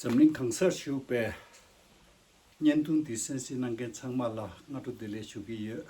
Zamling Kangsar Shupe Nyantun Disensi Nangan Sangmala, not to delay Shugi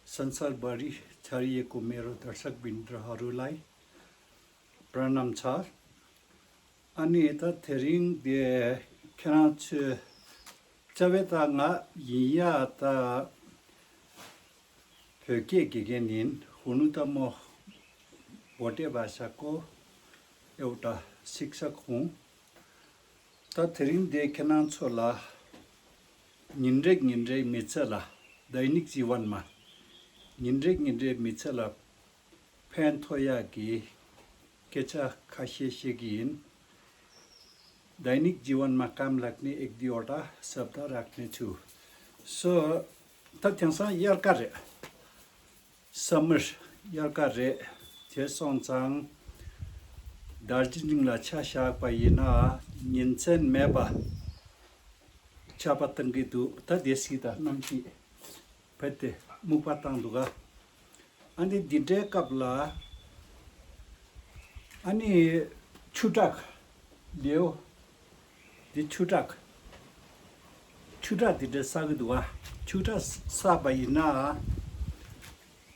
Sansar Bari, Tari Komero, Darsak Bindra Harulai, Pranam Char, Anita Tering de Kanach Chavetanga, Yia ta Höke Gigenin, Hunutamo, whatever Sako, Euta Sixak Ta Tering de Kanansola, Nindrek Mitsala, Dainik Ziwanma, Nindrek Mitsala, Pantoyagi, Kecha Kasheshigin, Dainik Jiwan Makam Lakni Ekdiota, Sabda Rakni too. So, Tatansa Yarkare, Summer Yarkare, Teson Zang, Darjeeling La Chasha Payina, Ninsen Meba, Chapatangitu, Tadesita, Nampi, Pete, Mupatanduga, and the Dide Kapla, Ani Chutak, Leo, the Chutak did the Sagadua, Chuta Sabayina,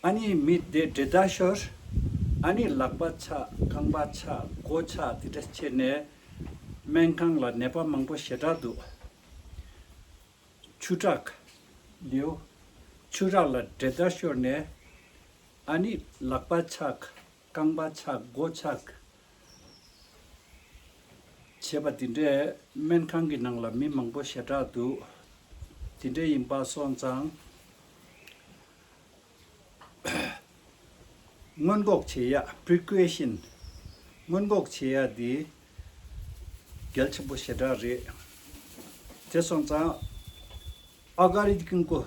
Ani meet the Dedashor, Ani Lakbacha, Kambacha, Gocha, the Chene, Menkang la Nepa Mango Shetadu, Chutak, Leo, Chura la Dedashor ne, Ani Lakbachak, Kambachak, Gochak, Cheba Dinde, Menkangi Nangla Mi Mango Shetadu, Dinde Imba Son Zang, Mongok Chia, precaution, Mongok Chia di Gelchabo Shetare, Tesson Zang, Agarikinko,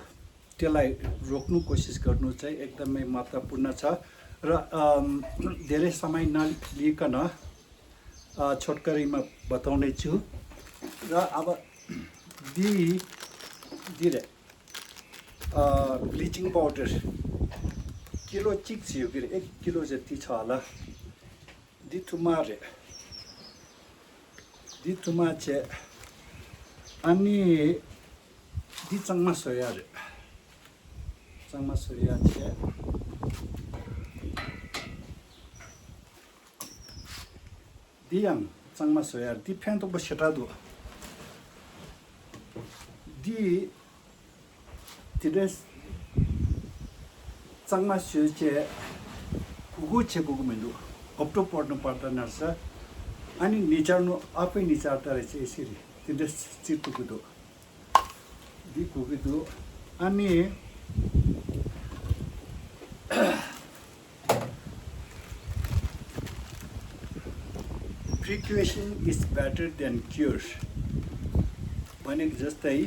Telai, Roknu Kosis Garnuce, Ekdame Mata Punacha, Dere Samai Nal Likana. छोटकरीमा बताउने छु र अब दिरे bleaching powder kilo चिक थियो के 1 kilo जति छ होला दिथुमा छे अनि दिचङमा सोया रे चङमा सोया छे Diang Sangma Soya, di Pento Bashatado. Di Tides Sangma Shuche, Uguche Gugumendo, Optoporno Partanasa, Ani Nichano, Ape Nichata Siri, Tides Chitukudo. Di Kugido, Ani Precaution is better than cure. भने जस्तै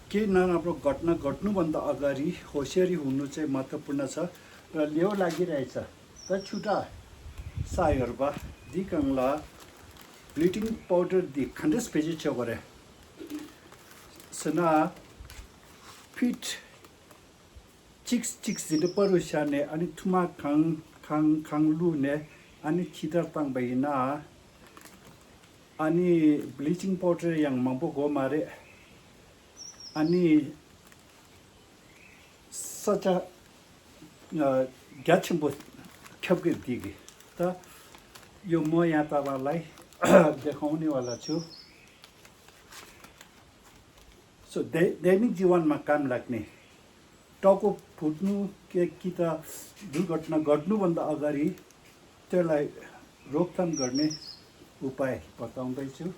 के नराम्रो घटना घट्नुभन्दा अगाडि होशियारी हुनु चाहिँ महत्त्वपूर्ण छ र लेउ लागिरहेछ त छुटा सायरबा दिकंगला ब्लिचिङ पाउडर दि खण्डस पेजे छ गरे सना फिट चिक्स दिने परुसाने अनि थुमा खाङ लुने Ani Chidar Tang Bayina Ani bleaching powder yang mampu go mare Ani such a Gatchimbo Kabgi Digi. Ta you moyata walai the honey wala chu. So they need you one makam like me. Toko putnu ke kita दुर्घटना गर्नुभन्दा अगाडि त्यसलाई रोकथाम गर्ने उपाय बताउँदै छु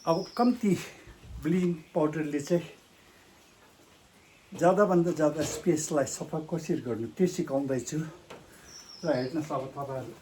अब कम्ती ब्लिचिङ पाउडरले चाहिँ ज्यादाभन्दा ज्यादा स्पेसलाई सफा कसरी गर्नु त्यो सिकाउँदैछु र हेर्नुहोस् अब तपाईँहरू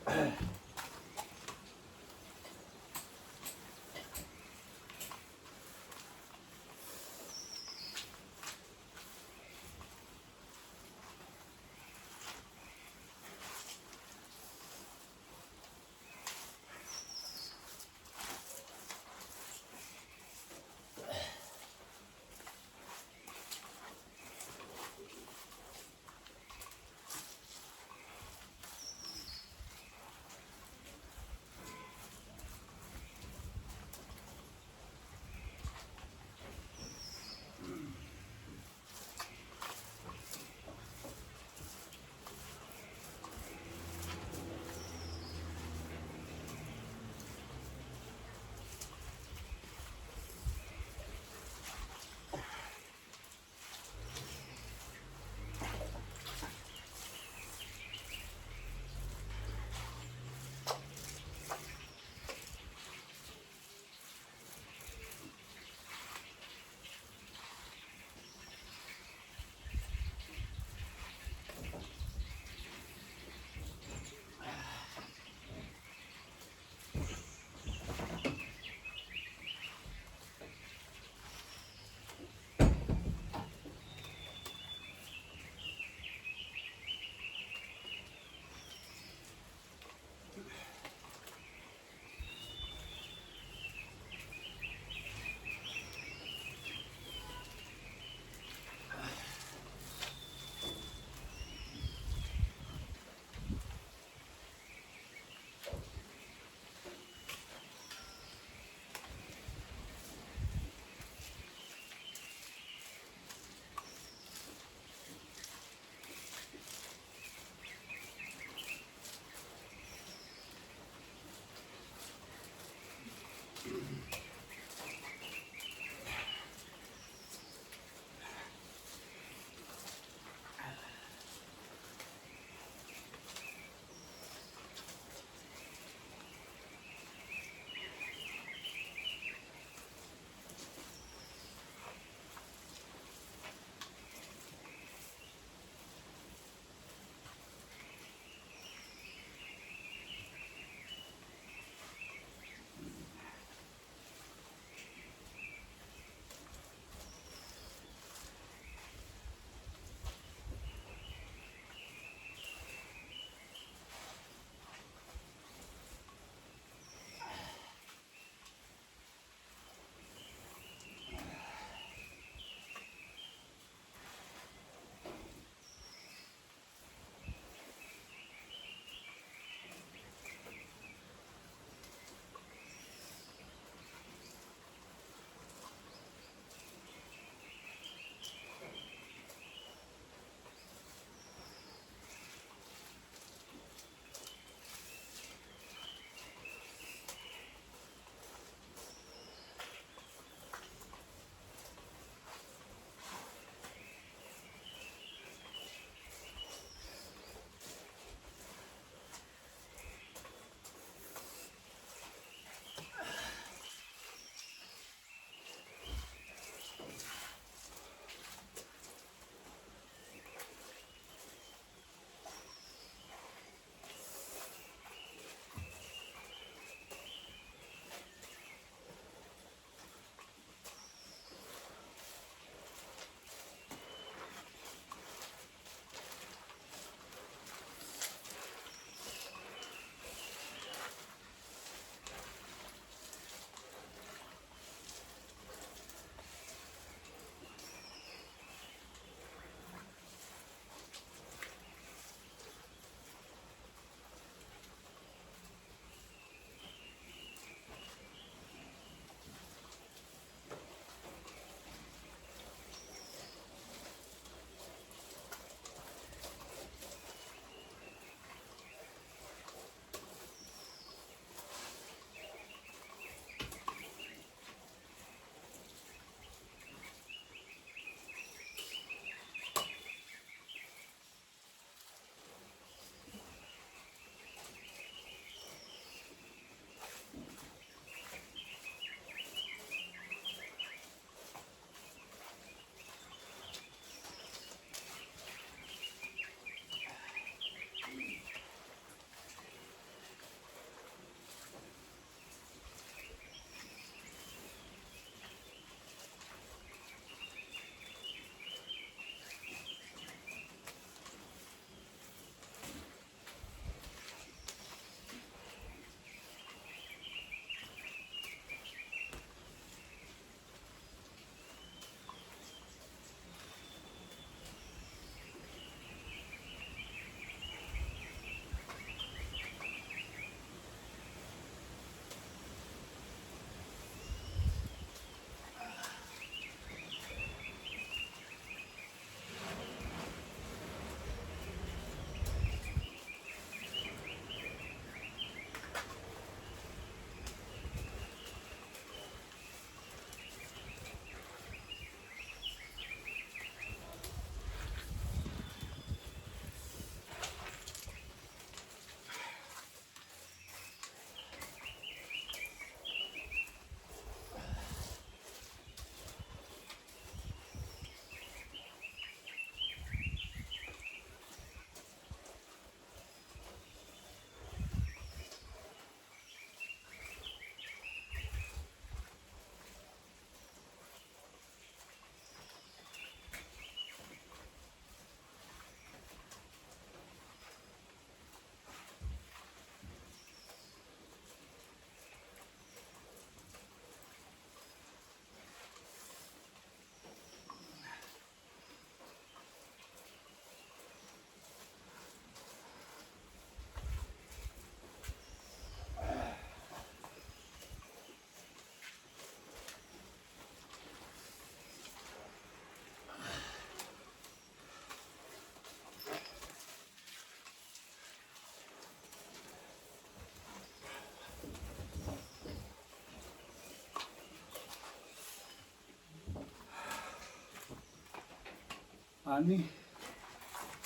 अनि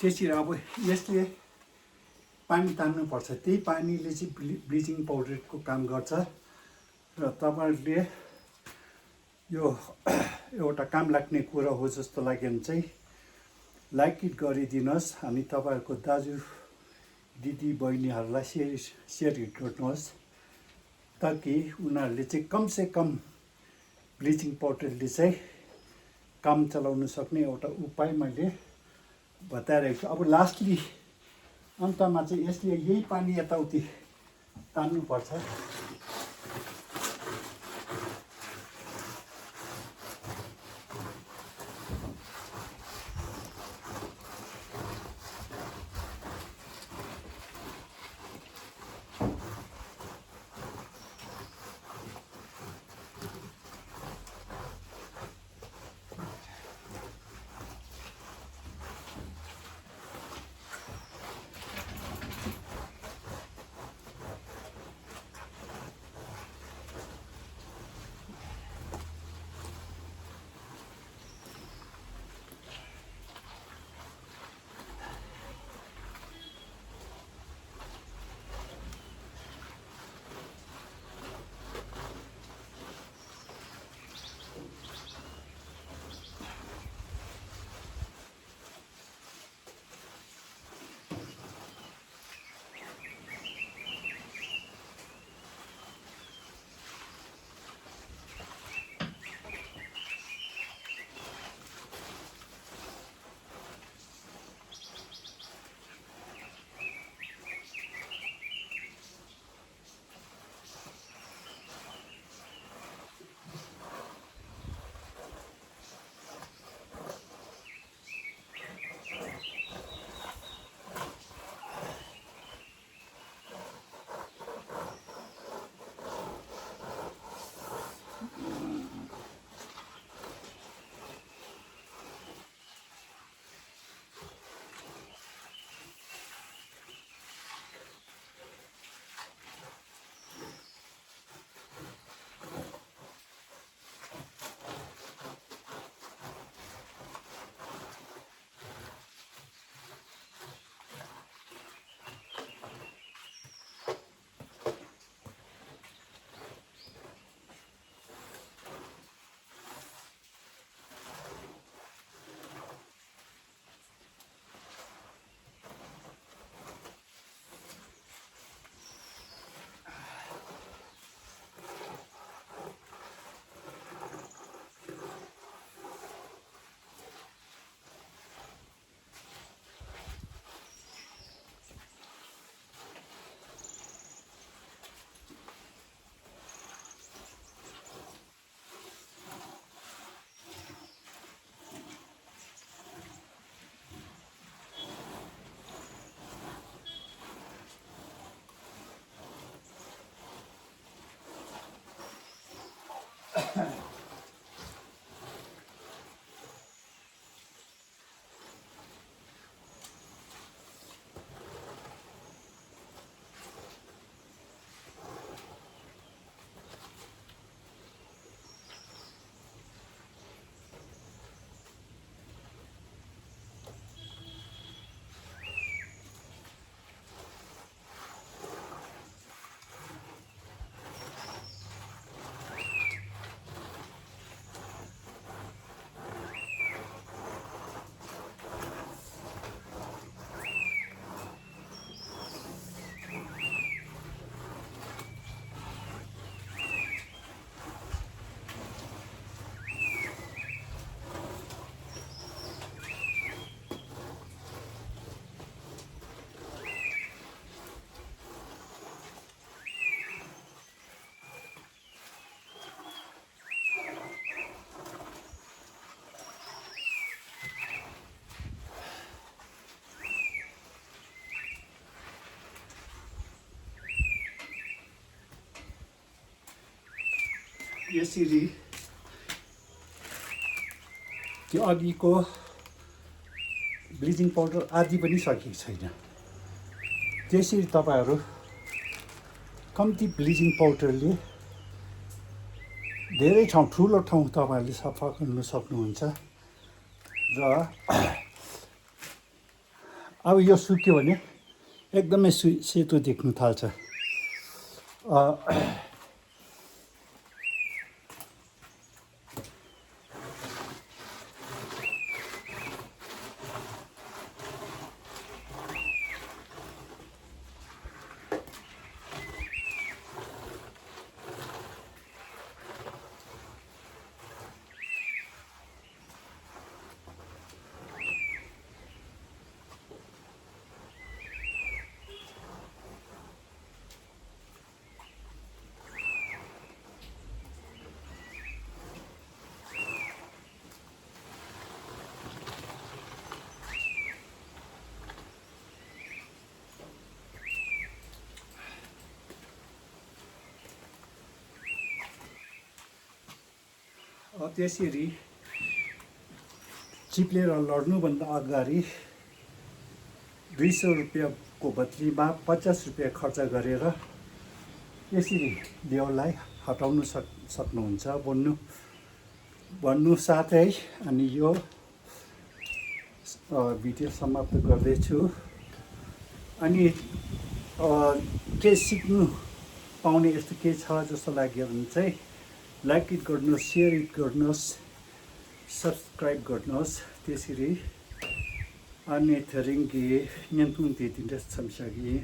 त्यसरी अब यसले पानी तान्नुपर्छ, त्यही पानीले चाहिँ ब्लिचिङ पाउडरको काम गर्छ। र तपाईँहरूले यो एउटा काम लाग्ने कुरा हो जस्तो लाग्यो भने चाहिँ लाइक इट गरिदिनुहोस् अनि तपाईँहरूको दाजु दिदी बहिनीहरूलाई सेयर गर्नुहोस्, ताकि उनीहरूले चाहिँ कमसे कम ब्लिचिङ पाउडरले चाहिँ काम चलाउन सक्ने एउटा उपाय मैले बताइरहेको छु। अब लास्टली अन्तमा चाहिँ यसले यही पानी यताउति तान्नुपर्छ। यसरी त्यो अघिको ब्लिचिङ पाउडर आदि पनि सकेको छैन। त्यसरी तपाईँहरू कम्ती ब्लिचिङ पाउडरले धेरै ठाउँ ठुलो ठाउँ तपाईँहरूले सफा गर्न सक्नुहुन्छ। र अब यो सुक्यो भने एकदमै सेतो देख्न थाल्छ त्यसरी चिप्लेर लड्नुभन्दा अगाडि 200 रुपियाँको बदलीमा 50 रुपियाँ खर्च गरेर यसरी लेउलाई हटाउन सक्नुहुन्छ भन्नु साथै अनि यो भिडियो समाप्त गर्दैछु अनि के सिक्नु पाउने यस्तो के छ जस्तो लाग्यो भने चाहिँ लाइक इट गर्नुहोस् सेयर इट गर्नुहोस् सब्सक्राइब गर्नुहोस् त्यसरी अन्यथरिङ्गी 년통되는 참석이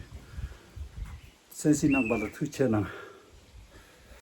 sensin한 발로 투체나